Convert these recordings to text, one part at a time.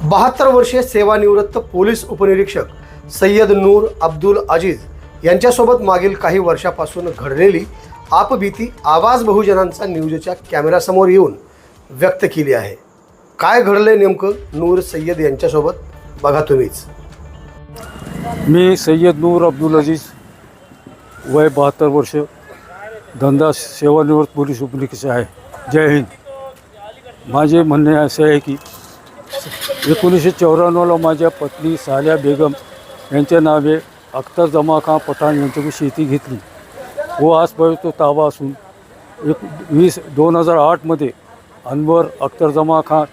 72 वर्षीय सेवानिवृत्त पोलीस उपनिरीक्षक सय्यद नूर अब्दुल अजीज यांच्यासोबत मागील काही वर्षापासून घडलेली आपबीती आवाज बहुजनांचा न्यूजच्या कॅमेऱ्यासमोर येऊन व्यक्त केली आहे। काय घडले नेमकं नूर सय्यद यांच्यासोबत बघा तुम्हीच। मी सय्यद नूर अब्दुल अजीज, वय 72 वर्ष, धंदा सेवानिवृत्त पोलीस उपनिरीक्षक आहे। जय हिंद। माझे म्हणणे असे आहे की 1994ला माझ्या पत्नी साल्या बेगम यांच्या नावे अख्तर जमा खां पठाण यांच्याकडून शेती घेतली व आजपर्यंत तो ताबा असून 2008मध्ये अनवर अख्तर जमा खां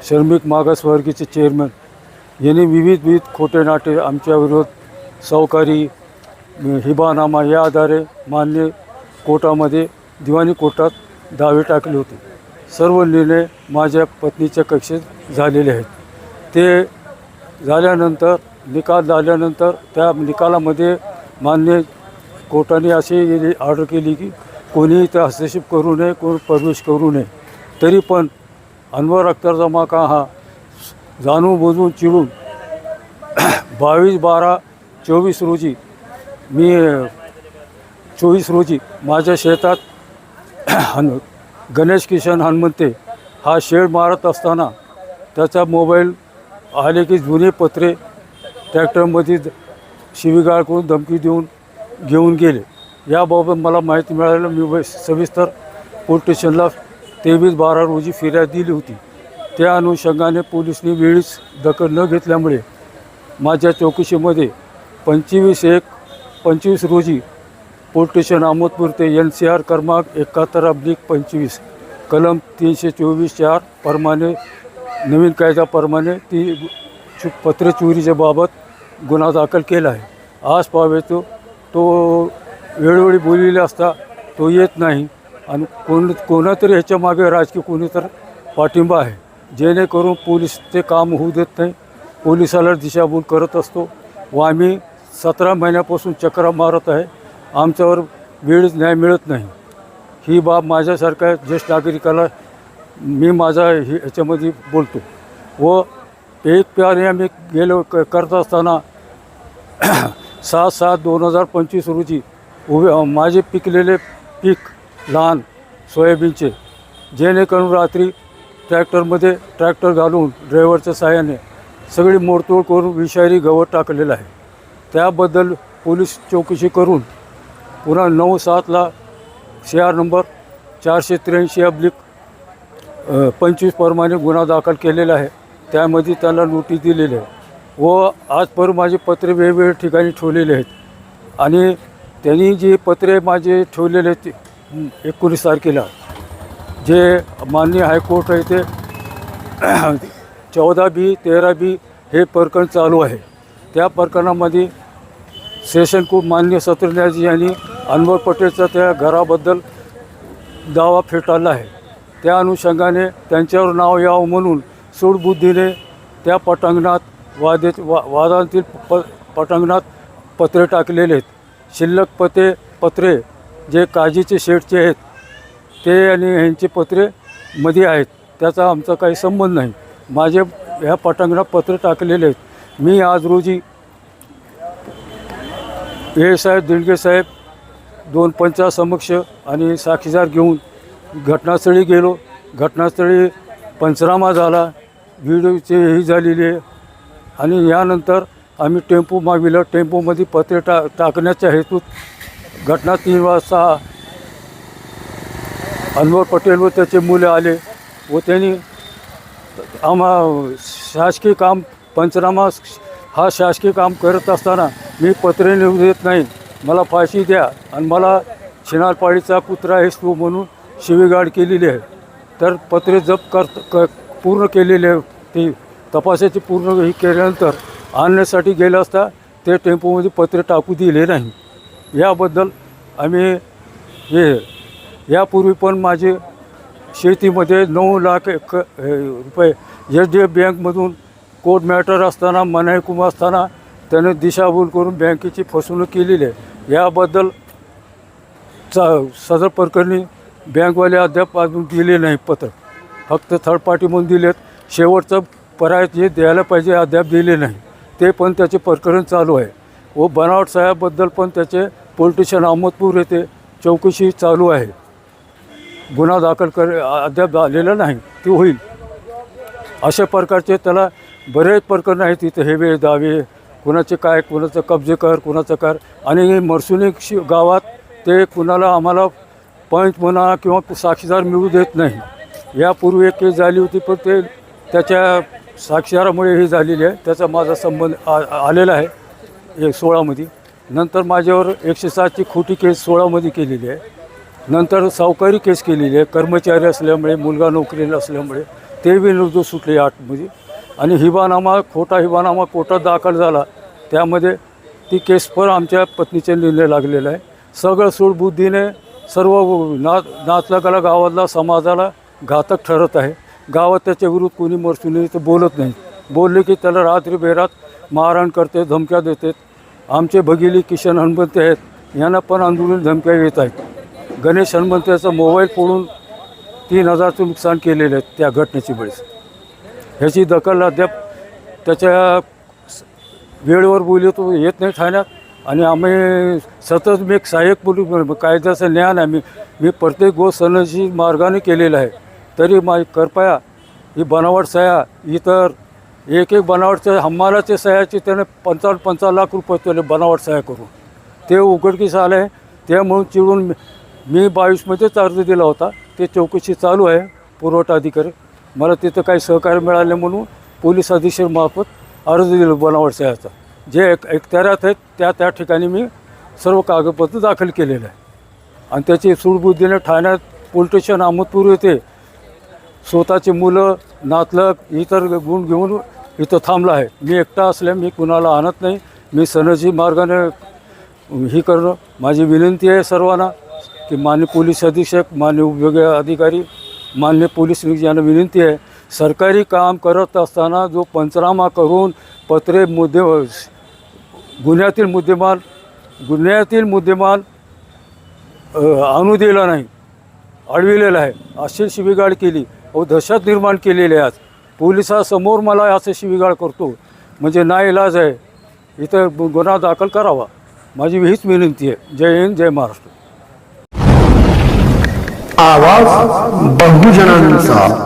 श्रमिक मागासवर्गीयचे चेअरमन यांनी विविध खोटे नाटे आमच्या विरोध सहकारी हिबानामा या आधारे मान्य कोर्टामध्ये दिवाणी कोर्टात दावे टाकले होते। सर्व निर्णय माझ्या पत्नीच्या कक्षेत झालेले आहेत। ते झाल्यानंतर निकाल झाल्यानंतर त्या निकालामध्ये मान्य कोर्टाने असे ऑर्डर केली की कोणीही त्या हस्तक्षेप करू नये, कोणी प्रवेश करू नये। तरी पण अनवर अख्तर जमा खां हा जाणून बुजून चिडून 22/12/24 रोजी माझ्या शेतात गणेश किशन हनुमंते हा शेड मारत असताना त्याचा मोबाईल आले की जुने पत्रे ट्रॅक्टरमध्ये शिवीगाळ करून धमकी देऊन घेऊन गेले। याबाबत मला माहिती मिळालं। मी सविस्तर पोलीस स्टेशनला 23/12 रोजी फिर्याद दिली होती। त्या अनुषंगाने पोलिसांनी वेळीच दखल न घेतल्यामुळे माझ्या चौकशीमध्ये 25/1/25 रोजी पोलीस स्टेशन अहमदपूर ते NCR क्रमांक 71/25 कलम 324(4) प्रमाणे नवीन कायद्याप्रमाणे ती पत्र चोरीच्या बाबत गुन्हा दाखल केला आहे। आज पाहावे तो वेळोवेळी बोललेला असता तो येत नाही आणि कोणातरी ह्याच्या मागे राजकीय कोणीतर पाठिंबा आहे, जेणेकरून पोलीस ते काम होऊ देत नाही। पोलिसाला दिशाभूल करत असतो व आम्ही 17 महिन्यापासून चक्रा मारत आहे। आमच्यावर वेळीच न्याय मिळत नाही। ही बाब माझ्यासारख्या ज्येष्ठ नागरिकाला मी माझा ह्याच्यामध्ये बोलतो व एक प्यारे आम्ही गेलो करत असताना 7/7/2025 रोजी माझे पिकलेले पीक लहान सोयाबीनचे, जेणेकरून रात्री ट्रॅक्टर घालून ड्रायव्हरच्या साहाय्याने सगळी मोडतोड करून विषारी गवत टाकलेलं आहे। त्याबद्दल पोलीस चौकशी करून पुन्हा 9/7ला CR नंबर 483/25 प्रमाणे गुन्हा दाखल केलेला आहे। त्यामध्ये त्याला नोटीस दिलेली आहे व आजपर्यंत माझे पत्रे वेगवेगळ्या ठिकाणी ठेवलेले आहेत आणि त्यांनी जे पत्रे माझे ठेवलेले आहेत 19 तारखेला जे माननीय हायकोर्ट आहे ते 14B 13B हे प्रकरण चालू आहे। त्या प्रकरणामध्ये सेशन कोर्ट माननीय सत्र न्यायाधीश यांनी अनवर पटेलचा त्या घराबद्दल दावा फेटाळला आहे। त्या अनुषंगाने त्यांच्यावर नाव यावं म्हणून सूडबुद्धीने त्या पटांगणात वादांतील पटांगणात पत्रे टाकलेले आहेत। शिल्लक पत्रे जे काजीचे शेडचे आहेत ते आणि ह्यांचे पत्रे मध्ये आहेत, त्याचा आमचा काही संबंध नाही। माझे ह्या पटांगणात पत्रे टाकलेले आहेत। मी आज रोजी साहेब दिंडगे साहेब 2 पंचासमक्ष आणि साक्षीदार घेऊन घटनास्थळी गेलो। घटनास्थळी पंचनामा झाला, व्हिडिओची ही झालेली आहे आणि यानंतर आम्ही टेम्पो मागविलं। टेम्पोमध्ये पत्रे टाकण्याच्या हेतूत घटना 3 वाजता अनवर पटेल व त्याचे मुले आले व त्यांनी शासकीय काम पंचनामा हा शासकीय काम करत असताना मी पत्रे नेऊ देत नाही, मला फाशी द्या आणि मला शिनारपाळीचा कुत्रा आहेस तू म्हणून शिवीगाळ केलेली आहे। तर पत्रे जप्त पूर्ण केलेले ते तपासाची पूर्ण ही केल्यानंतर आणण्यासाठी गेलं असता ते टेम्पोमध्ये पत्रे टाकू दिले नाही। याबद्दल आम्ही यापूर्वी पण माझे शेतीमध्ये 9 लाख रुपये SDF बँकमधून कोर्ट मॅटर असताना मनाई हुकूम असताना त्याने दिशाभूल करून बँकेची फसवणूक केलेली आहे। याबद्दल सदर प्रकरणी बँकवाले अद्याप अजून दिले नाही पत्र, फक्त थर्ड पार्टी म्हणून दिलेत। शेवटचं पर्याय जे द्यायला पाहिजे अद्याप दिले नाही, ते पण त्याचे प्रकरण चालू आहे. व बनावट सह्याबद्दल पण त्याचे पोलीस स्टेशन अहमदपूर येथे चौकशी चालू आहे. गुन्हा दाखल अद्याप झालेला नाही, ती होईल. अशा प्रकारचे त्याला बरेच प्रकरण आहेत तिथे, हेवे दावे, कुणाचे काय, कुणाचं कब्जे कर, कुणाचं कर. आणि मरसुनी गावात ते कुणाला आम्हाला पंच म्हणा किंवा साक्षीदार मिळू देत नाही. यापूर्वी एक केस झाली होती, पण ते त्याच्या साक्षीदारामुळे ही झालेली आहे. त्याचा माझा संबंध आलेला आहे 16मध्ये. नंतर माझ्यावर 107ची खोटी केस 16मध्ये केलेली आहे. नंतर सावकारी केस केलेली आहे, कर्मचारी असल्यामुळे, मुलगा नोकरीला असल्यामुळे ते विरुद्ध सुटले 8मध्ये. आणि हिबानामा, खोटा हिबानामा कोर्टात दाखल झाला, त्यामध्ये ती केस पण आमच्या पत्नीचा निर्णय लागलेला आहे. सगळं सूडबुद्धीने सर्व नाचलगाला गावातला समाजाला घातक ठरत आहे. गावात त्याच्या विरुद्ध कोणी मरसुनी तर बोलत नाही. बोलले की त्याला रात्री बेरात मारहाण करते, धमक्या देतात. आमचे भगिनी किशन हनुमंते आहेत, यांना पण आंदोलन धमक्या येत आहेत. गणेश हनुमंतेचा मोबाईल फोडून 3000चं नुकसान केलेलं आहे त्या घटनेची वेळेस. ह्याची दखल अद्याप त्याच्या वेळेवर बोलले तो येत नाही ठाण्यात. आणि आम्ही सतत मी एक सहाय्यक पोलीस कायद्याचं ज्ञान आहे, मी प्रत्येक गोष्ट सनशी मार्गाने केलेलं आहे. तरी माझी कृपया ही बनावट सह्या, इतर एक बनावटच्या हमालाच्या सह्याची त्याने 55 लाख रुपये त्याने बनावट सह्या करून ते उघडकीस आलं आहे. त्यामुळं चिडून मी 22मध्येच अर्ज दिला होता. ते चौकशी चालू आहे. पुरवठा अधिकारी मला तिथं काही सहकार्य मिळाले म्हणून पोलीस अधीक्षकमार्फत अर्ज दिला बनावट सह्याचा. जे एकत्यारात आहेत त्या ठिकाणी मी सर्व कागदपत्र दाखल केलेलं आहे. आणि त्याची सूडबुद्धीने ठाण्यात पोलीस स्टेशन अहमदपूर येथे स्वतःची मुलं, नातलग, इतर गुण घेऊन इथं थांबला आहे. मी एकटा असल्या मी कुणाला आणत नाही. मी सनजी मार्गाने ही करणं माझी विनंती आहे सर्वांना की मान्य पोलीस अधीक्षक, मान्य उपविभागीय अधिकारी, मान्य पोलीस यांना विनंती आहे, सरकारी काम करत असताना जो पंचनामा करून पत्रे गुन्ह्यातील मुद्देमाल आणू दिला नाही, अडविलेला आहे, अशी शिवीगाळ केली व दहशत निर्माण केलेली आहे. आज पोलिसासमोर मला असं शिवीगाळ करतो म्हणजे नाईलाज आहे. इथं गुन्हा दाखल करावा, माझी हीच विनंती आहे. जय हिंद, जय महाराष्ट्र. आवाज बहुजनांचा.